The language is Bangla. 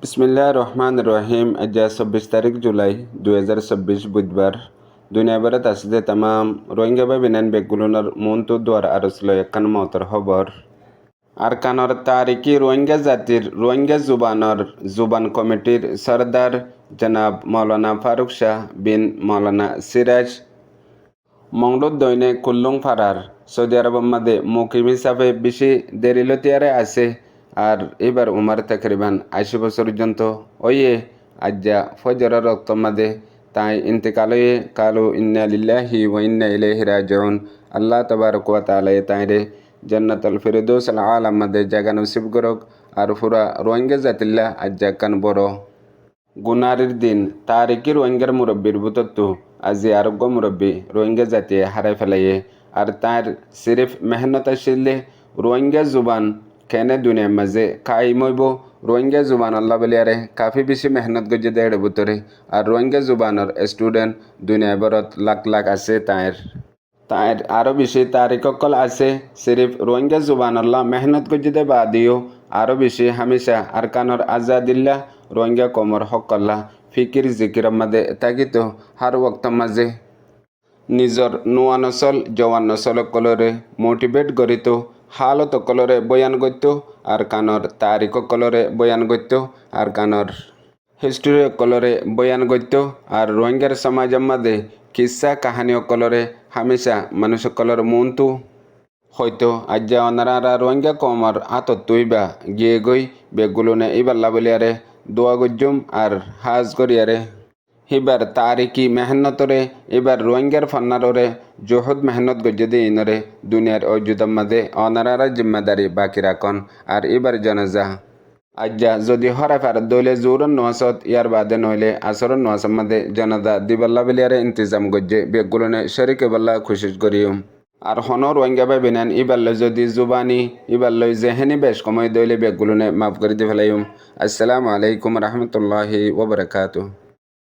বিসমিল্লাহ রহমান রহিম। আজ ২৬ তারিখ জুলাই ২০২৬ বুধবার। দুনিয়াভৰত আছে যে তামাম রোহিঙ্গা বা বিনান বেগুলোনার মন্তু দুয়ার আরসল একখান মতর খবর আর কানর তারিকি রোহিঙ্গা জাতির রোহিঙ্গা জুবান কমিটির সরদার জনাব মৌলানা ফারুক শাহ বিন মৌলানা সিরাজ মংলুদ দৈনে কুল্লুং ফারার সৌদি আরব মাদে মুকিম হিসাবে বেশি দেরিলতিয়ারে আছে। আর এবার উমার তাকরিবান ৮০ বছর পর্যন্ত ওয়ে আজ্জা ফজরের রক্ত মাদে তাই ইন্তেকাল হয়ে কালু ইন্না লিল্লাহি ওয়া ইন্না ইলাইহি রাজিউন। আল্লাহ তাবারক ওয়া তাআলা তাইরে জান্নাতুল ফিরদৌস আল আলা মাদে জায়গা নসিব করক। আর পুরা রোহিঙ্গা জাতিল্লা আজ্জা কান বড় গুনারির দিন তারিকি রোহিঙ্গার মুরব্বীর বুতত্তু আজি আরোগ্য মুরব্বী রোহিঙ্গা জাতিয়ে হারাই ফেলাইয়ে। আর তার সিরিফ মেহনত আসলে রোহিঙ্গা জুবান কেনে দুনিয়ার মাঝে কাইমইব রোহিঙ্গা জুবান আল্লাহ বলিয়ারে কাফি বেশি মেহনত গজে দেড় বুতরে। আর রোহিঙ্গা জুবানের স্টুডেন্ট দুনিয়াভরত লাখ লাখ আছে। তাইর আরও বেশি তারিককল আছে সিরিফ রোহিঙ্গা জুবানাল্লাহ মেহনত গজে বা দিও আরও বেশি হামেশা আর কানর আজাদিল্লা রোহিঙ্গা কমর হকল্লা ফিকির জিকির মাদে তাগিত হার ওক্ত মাঝে নিজর নোয়া নসল জওয়ান নসল কলরে মোটিভেট করিত হালত কলরে বয়ান করত। আর কানর তারিখ কলরে বয়ান করত আর কানর হিস্ট্রি কলরে বয়ান করত। আর রোহিঙ্গার সমাজ মাদে কিসা কাহানি কলরে হামেশা মানুষ কলর মনতু হয়তো আজ্জা অনারা রোহিঙ্গা কমর আতত তুইবা গিয়ে গই বেগুলোনে ইবাল্লা বলিয়ারে দোয়া গজ্জুম আর হাজ করিয়ারে হিবার তারিকি মেহনতরে এবার রোহিঙ্গার ফান্নারে জোহদ মেহনত গজ্জে ইনরে দুনিয়ার অযুদাম মাদে অনারা জিম্মাদারি বাকি রাখন। আর এবার জানাজা আজ্জা যদি হরাই ফার দইলে জোরন নোয়াসত ইয়ার বাদে নইলে আসরন নোয়াসম মাদে জানাজা দিবাল্লা বলিয়ারে ইন্তজাম গজ্জে বেগুলোনে শরিক বাল্লা খুশিস করিম। আর হন রোহিঙ্গা ভাই বেনান ইবাল্লো যদি জুবানি ইবাল্লো জেহেনি বেশ কময় দইলে বেগুলোনে মাফ করে দি ফেলাইম। আসসালামু আলাইকুম রহমতুল্লাহি ওয়া বারাকাতুহু।